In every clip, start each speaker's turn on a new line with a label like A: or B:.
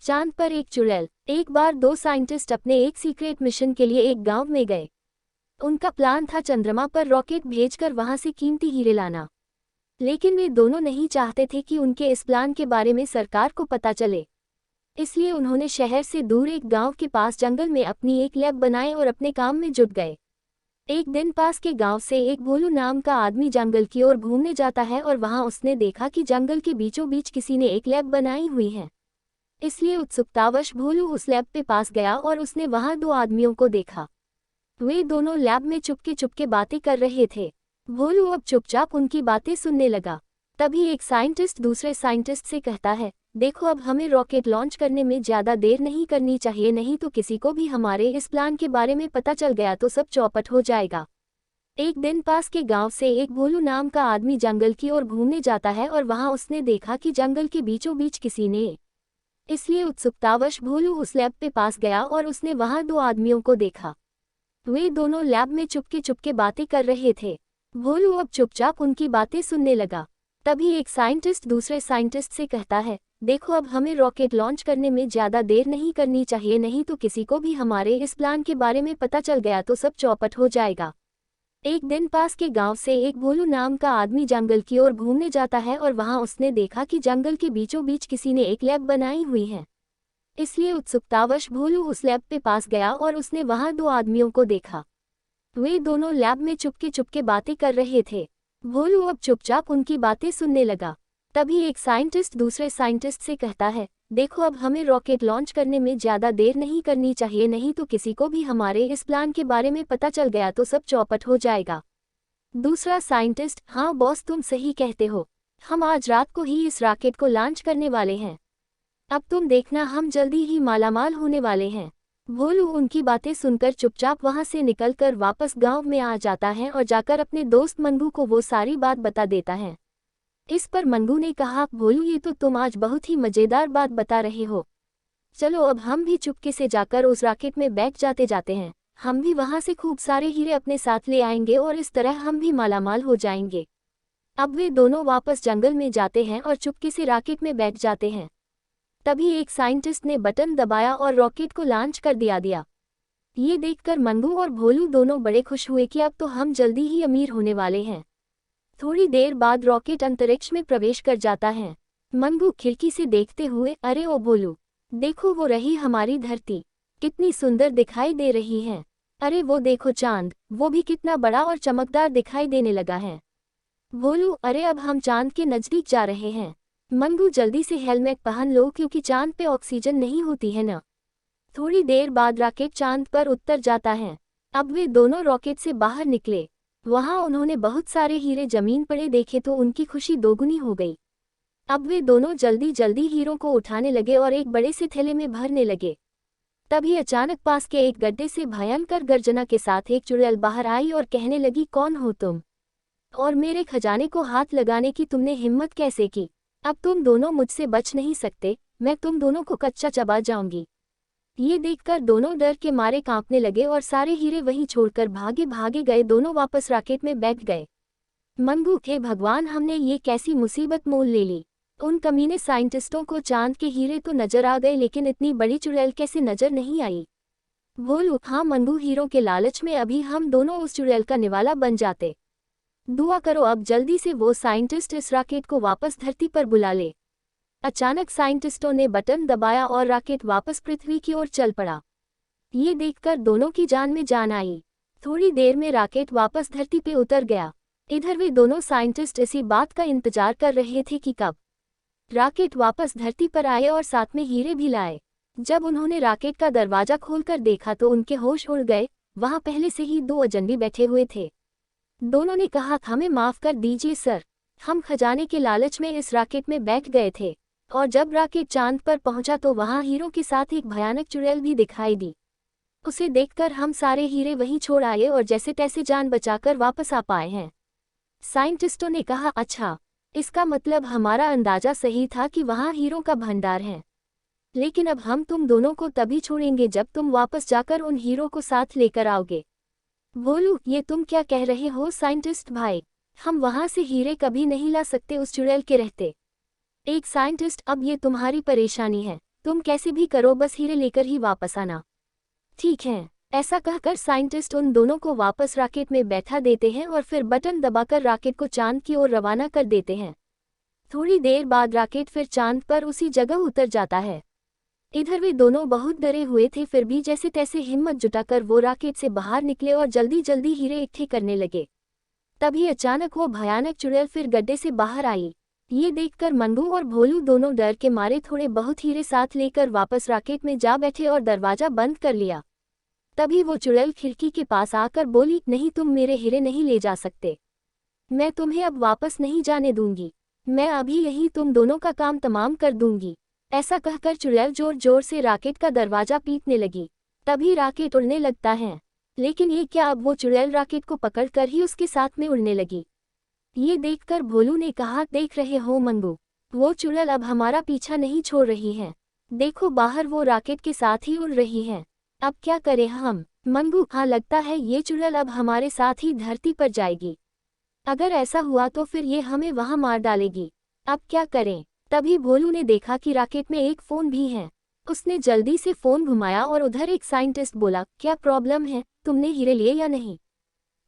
A: चांद पर एक चुड़ैल। एक बार दो साइंटिस्ट अपने एक सीक्रेट मिशन के लिए एक गांव में गए। उनका प्लान था चंद्रमा पर रॉकेट भेजकर वहां से कीमती हीरे लाना। लेकिन वे दोनों नहीं चाहते थे कि उनके इस प्लान के बारे में सरकार को पता चले। इसलिए उन्होंने शहर से दूर एक गांव के पास जंगल में अपनी एक लैब बनाई और अपने काम में जुट गए। एक दिन पास के गांव से एक भोलू नाम का आदमी जंगल की ओर घूमने जाता है और वहां उसने देखा कि जंगल के बीचों बीच किसी ने एक लैब बनाई हुई है। इसलिए उत्सुकतावश भोलू उस लैब पे पास गया और उसने वहां दो आदमियों को देखा। वे दोनों लैब में चुपके चुपके बातें कर रहे थे। भोलू अब चुपचाप उनकी बातें सुनने लगा। तभी एक साइंटिस्ट दूसरे साइंटिस्ट से कहता है, देखो अब हमें रॉकेट लॉन्च करने में ज़्यादा देर नहीं करनी चाहिए, नहीं तो किसी को भी हमारे इस प्लान के बारे में पता चल गया तो सब चौपट हो जाएगा। एक दिन पास के गांव से एक भोलू नाम का आदमी जंगल की ओर घूमने जाता है और वहां उसने देखा कि जंगल के बीचों बीच किसी ने। इसलिए उत्सुकतावश भोलू उस लैब पे पास गया और उसने वहां दो आदमियों को देखा। वे दोनों लैब में चुपके चुपके बातें कर रहे थे। भोलू अब चुपचाप उनकी बातें सुनने लगा। तभी एक साइंटिस्ट दूसरे साइंटिस्ट से कहता है, देखो अब हमें रॉकेट लॉन्च करने में ज़्यादा देर नहीं करनी चाहिए, नहीं तो किसी को भी हमारे इस प्लान के बारे में पता चल गया तो सब चौपट हो जाएगा। एक दिन पास के गांव से एक भोलू नाम का आदमी जंगल की ओर घूमने जाता है और वहां उसने देखा कि जंगल के बीचों बीच किसी ने एक लैब बनाई हुई है। इसलिए उत्सुकतावश भोलू उस लैब पे पास गया और उसने वहां दो आदमियों को देखा। वे दोनों लैब में चुपके चुपके बातें कर रहे थे। भोलू अब चुपचाप उनकी बातें सुनने लगा। तभी एक साइंटिस्ट दूसरे साइंटिस्ट से कहता है, देखो अब हमें रॉकेट लॉन्च करने में ज़्यादा देर नहीं करनी चाहिए, नहीं तो किसी को भी हमारे इस प्लान के बारे में पता चल गया तो सब चौपट हो जाएगा। दूसरा साइंटिस्ट, हाँ बॉस तुम सही कहते हो, हम आज रात को ही इस रॉकेट को लॉन्च करने वाले हैं। अब तुम देखना हम जल्दी ही मालामाल होने वाले हैं। भोलू उनकी बातें सुनकर चुपचाप वहां से निकलकर वापस गांव में आ जाता है और जाकर अपने दोस्त मंगू को वो सारी बात बता देता है। इस पर मंगू ने कहा, भोलू ये तो तुम आज बहुत ही मज़ेदार बात बता रहे हो। चलो अब हम भी चुपके से जाकर उस रॉकेट में बैठ जाते हैं। हम भी वहां से खूब सारे हीरे अपने साथ ले आएंगे और इस तरह हम भी मालामाल हो जाएंगे। अब वे दोनों वापस जंगल में जाते हैं और चुपके से रॉकेट में बैठ जाते हैं। तभी एक साइंटिस्ट ने बटन दबाया और रॉकेट को लॉन्च कर दिया। ये देखकर मंगू और भोलू दोनों बड़े खुश हुए कि अब तो हम जल्दी ही अमीर होने वाले हैं। थोड़ी देर बाद रॉकेट अंतरिक्ष में प्रवेश कर जाता है। मंगू खिड़की से देखते हुए, अरे ओ भोलू, देखो वो रही हमारी धरती, कितनी सुंदर दिखाई दे रही है। अरे वो देखो चांद, वो भी कितना बड़ा और चमकदार दिखाई देने लगा है। भोलू, अरे अब हम चांद के नज़दीक जा रहे हैं। मंगू, जल्दी से हेलमेट पहन लो क्योंकि चांद पे ऑक्सीजन नहीं होती है ना। थोड़ी देर बाद रॉकेट चांद पर उतर जाता है। अब वे दोनों रॉकेट से बाहर निकले। वहां उन्होंने बहुत सारे हीरे जमीन पड़े देखे तो उनकी खुशी दोगुनी हो गई। अब वे दोनों जल्दी जल्दी हीरों को उठाने लगे और एक बड़े से थैले में भरने लगे। तभी अचानक पास के एक गड्ढे से भयंकर गर्जना के साथ एक चुड़ैल बाहर आई और कहने लगी, कौन हो तुम और मेरे खजाने को हाथ लगाने की तुमने हिम्मत कैसे की? अब तुम दोनों मुझसे बच नहीं सकते, मैं तुम दोनों को कच्चा चबा जाऊंगी। ये देखकर दोनों डर के मारे कांपने लगे और सारे हीरे वहीं छोड़कर भागे भागे गए। दोनों वापस रॉकेट में बैठ गए। मंगू, हे भगवान, हमने ये कैसी मुसीबत मोल ले ली। उन कमीने साइंटिस्टों को चांद के हीरे तो नजर आ गए लेकिन इतनी बड़ी चुड़ैल कैसे नजर नहीं आई। भोलू, हाँ मंगू, हीरों के लालच में अभी हम दोनों उस चुड़ैल का निवाला बन जाते। दुआ करो अब जल्दी से वो साइंटिस्ट इस रॉकेट को वापस धरती पर बुला ले। अचानक साइंटिस्टों ने बटन दबाया और रॉकेट वापस पृथ्वी की ओर चल पड़ा। ये देखकर दोनों की जान में जान आई। थोड़ी देर में रॉकेट वापस धरती पे उतर गया। इधर वे दोनों साइंटिस्ट इसी बात का इंतजार कर रहे थे कि कब रॉकेट वापस धरती पर आए और साथ में हीरे भी लाए। जब उन्होंने रॉकेट का दरवाजा खोलकर देखा तो उनके होश उड़ गए। वहां पहले से ही दो अजनबी बैठे हुए थे। दोनों ने कहा, हमें माफ कर दीजिए सर, हम खजाने के लालच में इस रॉकेट में बैठ गए थे और जब रॉकेट चांद पर पहुंचा तो वहां हीरों के साथ एक भयानक चुड़ैल भी दिखाई दी। उसे देखकर हम सारे हीरे वहीं छोड़ आए और जैसे तैसे जान बचाकर वापस आ पाए हैं। साइंटिस्टों ने कहा, अच्छा, इसका मतलब हमारा अंदाजा सही था कि वहां हीरों का भंडार है। लेकिन अब हम तुम दोनों को तभी छोड़ेंगे जब तुम वापस जाकर उन हीरों को साथ लेकर आओगे। भोलू, ये तुम क्या कह रहे हो साइंटिस्ट भाई, हम वहां से हीरे कभी नहीं ला सकते उस चुड़ैल के रहते। एक साइंटिस्ट, अब ये तुम्हारी परेशानी है, तुम कैसे भी करो, बस हीरे लेकर ही वापस आना। ठीक है। ऐसा कहकर साइंटिस्ट उन दोनों को वापस रॉकेट में बैठा देते हैं और फिर बटन दबाकर रॉकेट को चांद की ओर रवाना कर देते हैं। थोड़ी देर बाद रॉकेट फिर चांद पर उसी जगह उतर जाता है। इधर वे दोनों बहुत डरे हुए थे, फिर भी जैसे तैसे हिम्मत जुटाकर वो रॉकेट से बाहर निकले और जल्दी जल्दी हीरे इकट्ठे करने लगे। तभी अचानक वो भयानक चुड़ैल फिर गड्ढे से बाहर आई। ये देखकर मंगू और भोलू दोनों डर के मारे थोड़े बहुत हीरे साथ लेकर वापस रॉकेट में जा बैठे और दरवाजा बंद कर लिया। तभी वो चुड़ैल खिड़की के पास आकर बोली, नहीं, तुम मेरे हीरे नहीं ले जा सकते। मैं तुम्हें अब वापस नहीं जाने दूंगी। मैं अभी यही तुम दोनों का काम तमाम कर दूंगी। ऐसा कहकर चुड़ैल जोर जोर से रॉकेट का दरवाजा पीटने लगी। तभी रॉकेट उड़ने लगता है। लेकिन ये क्या, अब वो चुड़ैल रॉकेट को पकड़कर ही उसके साथ में उड़ने लगी। ये देखकर भोलू ने कहा, देख रहे हो मंगू, वो चुड़ैल अब हमारा पीछा नहीं छोड़ रही है। देखो बाहर वो रॉकेट के साथ ही उड़ रही है। अब क्या करें हम? मंगू, हाँ, लगता है ये चुड़ैल अब हमारे साथ ही धरती पर जाएगी। अगर ऐसा हुआ तो फिर ये हमें वहां मार डालेगी। अब क्या करें? तभी भोलू ने देखा कि रॉकेट में एक फोन भी है। उसने जल्दी से फोन घुमाया और उधर एक साइंटिस्ट बोला, क्या प्रॉब्लम है, तुमने हीरे लिए या नहीं?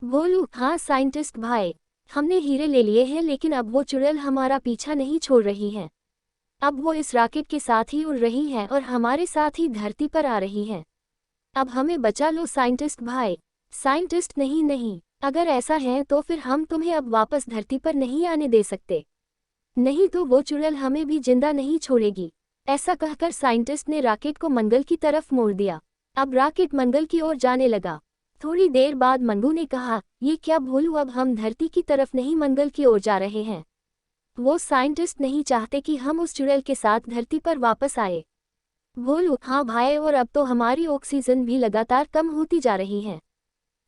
A: भोलू, हाँ साइंटिस्ट भाई, हमने हीरे ले लिए हैं, लेकिन अब वो चुड़ैल हमारा पीछा नहीं छोड़ रही है। अब वो इस रॉकेट के साथ ही उड़ रही है और हमारे साथ ही धरती पर आ रही है। अब हमें बचा लो साइंटिस्ट भाई। साइंटिस्ट, नहीं नहीं, अगर ऐसा है तो फिर हम तुम्हें अब वापस धरती पर नहीं आने दे सकते। नहीं तो वो चुड़ैल हमें भी जिंदा नहीं छोड़ेगी। ऐसा कहकर साइंटिस्ट ने रॉकेट को मंगल की तरफ मोड़ दिया। अब रॉकेट मंगल की ओर जाने लगा। थोड़ी देर बाद मंगू ने कहा, ये क्या भोलू, अब हम धरती की तरफ नहीं मंगल की ओर जा रहे हैं। वो साइंटिस्ट नहीं चाहते कि हम उस चुड़ैल के साथ धरती पर वापस आए। भोलू, हाँ भाई, और अब तो हमारी ऑक्सीजन भी लगातार कम होती जा रही है।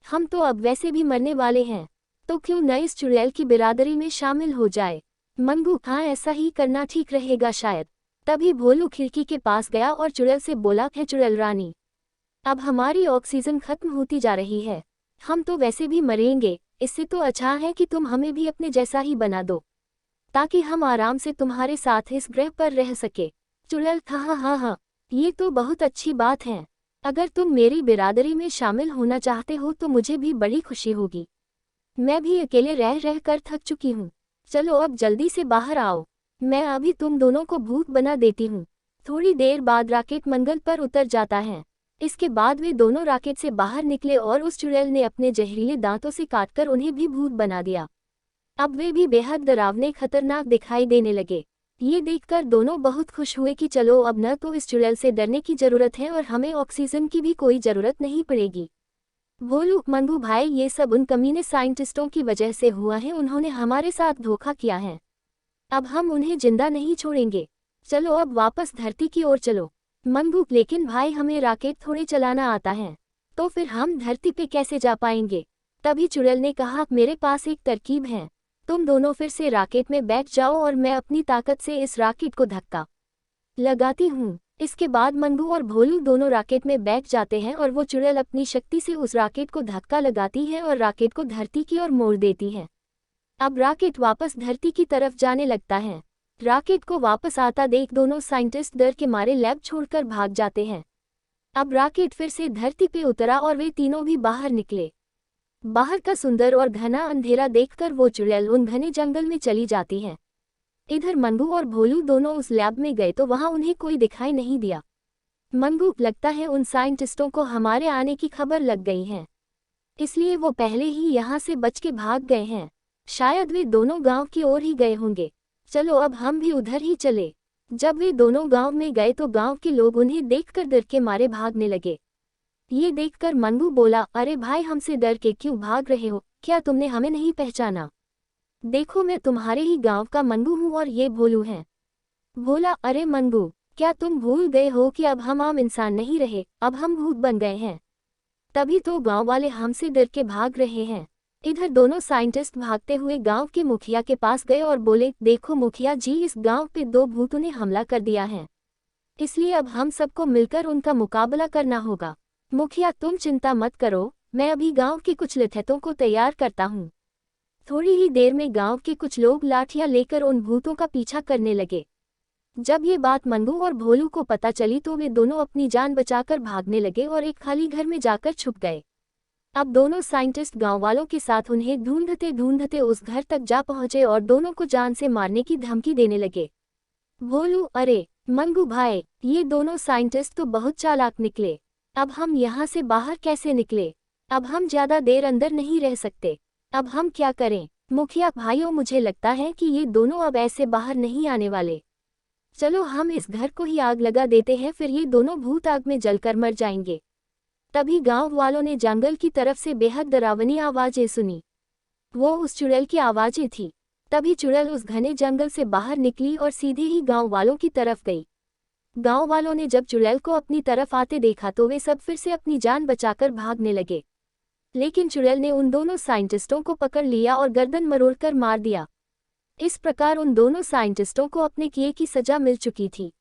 A: हम तो अब वैसे भी मरने वाले हैं, तो क्यों न इस चुड़ैल की बिरादरी में शामिल हो जाए। मंगू, हाँ, ऐसा ही करना ठीक रहेगा शायद। तभी भोलू खिड़की के पास गया और चुड़ैल से बोला, है चुड़ैल रानी, अब हमारी ऑक्सीजन खत्म होती जा रही है। हम तो वैसे भी मरेंगे, इससे तो अच्छा है कि तुम हमें भी अपने जैसा ही बना दो, ताकि हम आराम से तुम्हारे साथ इस ग्रह पर रह सके। चुड़ैल, हाँ हाँ हाँ, ये तो बहुत अच्छी बात है। अगर तुम मेरी बिरादरी में शामिल होना चाहते हो तो मुझे भी बड़ी खुशी होगी। मैं भी अकेले रह रह कर थक चुकी हूँ। चलो अब जल्दी से बाहर आओ, मैं अभी तुम दोनों को भूत बना देती हूँ। थोड़ी देर बाद रॉकेट मंगल पर उतर जाता है। इसके बाद वे दोनों रॉकेट से बाहर निकले और उस चुड़ैल ने अपने जहरीले दांतों से काटकर उन्हें भी भूत बना दिया। अब वे भी बेहद डरावने खतरनाक दिखाई देने लगे। ये देखकर दोनों बहुत खुश हुए कि चलो अब न तो इस चुड़ैल से डरने की जरूरत है और हमें ऑक्सीजन की भी कोई जरूरत नहीं पड़ेगी। भोलू, मंगू भाई, ये सब उन कमीने साइंटिस्टों की वजह से हुआ है, उन्होंने हमारे साथ धोखा किया है। अब हम उन्हें जिंदा नहीं छोड़ेंगे। चलो अब वापस धरती की ओर चलो। मंगू, लेकिन भाई हमें रॉकेट थोड़े चलाना आता है, तो फिर हम धरती पे कैसे जा पाएंगे? तभी चुड़ैल ने कहा, मेरे पास एक तरकीब है। तुम दोनों फिर से रॉकेट में बैठ जाओ और मैं अपनी ताकत से इस रॉकेट को धक्का लगाती हूँ। इसके बाद मंगू और भोलू दोनों रॉकेट में बैठ जाते हैं और वो चुड़ैल अपनी शक्ति से उस रॉकेट को धक्का लगाती है और रॉकेट को धरती की ओर मोड़ देती है। अब रॉकेट वापस धरती की तरफ जाने लगता है। रॉकेट को वापस आता देख दोनों साइंटिस्ट डर के मारे लैब छोड़कर भाग जाते हैं। अब रॉकेट फिर से धरती पे उतरा और वे तीनों भी बाहर निकले। बाहर का सुंदर और घना अंधेरा देखकर वो चुड़ैल उन घने जंगल में चली जाती है। इधर मंगू और भोलू दोनों उस लैब में गए तो वहां उन्हें कोई दिखाई नहीं दिया। मंगू, लगता है उन साइंटिस्टों को हमारे आने की खबर लग गई है, इसलिए वो पहले ही यहाँ से बच के भाग गए हैं। शायद वे दोनों गांव की ओर ही गए होंगे। चलो अब हम भी उधर ही चले। जब वे दोनों गांव में गए तो गांव के लोग उन्हें देखकर डर के मारे भागने लगे। ये देखकर मंगू बोला, अरे भाई, हमसे डर के क्यों भाग रहे हो? क्या तुमने हमें नहीं पहचाना? देखो, मैं तुम्हारे ही गांव का मंगू हूँ और ये भोलू है। बोला, अरे मंगू, क्या तुम भूल गए हो कि अब हम आम इंसान नहीं रहे, अब हम भूत बन गए हैं। तभी तो गांव वाले हमसे डर के भाग रहे हैं। इधर दोनों साइंटिस्ट भागते हुए गांव के मुखिया के पास गए और बोले, देखो मुखिया जी, इस गांव पे 2 भूतों ने हमला कर दिया है, इसलिए अब हम सबको मिलकर उनका मुकाबला करना होगा। मुखिया, तुम चिंता मत करो, मैं अभी गांव के कुछ लठैतों को तैयार करता हूँ। थोड़ी ही देर में गांव के कुछ लोग लाठियां लेकर उन भूतों का पीछा करने लगे। जब ये बात मंगू और भोलू को पता चली तो वे दोनों अपनी जान बचाकर भागने लगे और एक खाली घर में जाकर छुप गए। अब दोनों साइंटिस्ट गांव वालों के साथ उन्हें ढूंढते ढूंढते उस घर तक जा पहुंचे और दोनों को जान से मारने की धमकी देने लगे। भोलू, अरे मंगू भाई, ये दोनों साइंटिस्ट तो बहुत चालाक निकले। अब हम यहाँ से बाहर कैसे निकले? अब हम ज्यादा देर अंदर नहीं रह सकते। अब हम क्या करें? मुखिया भाइयों, मुझे लगता है कि ये दोनों अब ऐसे बाहर नहीं आने वाले। चलो हम इस घर को ही आग लगा देते हैं, फिर ये दोनों भूत आग में जलकर मर जाएंगे। तभी गांव वालों ने जंगल की तरफ से बेहद डरावनी आवाजें सुनी। वो उस चुड़ैल की आवाजें थी। तभी चुड़ैल उस घने जंगल से बाहर निकली और सीधे ही गांव वालों की तरफ गई। गांव वालों ने जब चुड़ैल को अपनी तरफ आते देखा तो वे सब फिर से अपनी जान बचाकर भागने लगे। लेकिन चुड़ैल ने उन दोनों साइंटिस्टों को पकड़ लिया और गर्दन मरोड़कर मार दिया। इस प्रकार उन दोनों साइंटिस्टों को अपने किए की सजा मिल चुकी थी।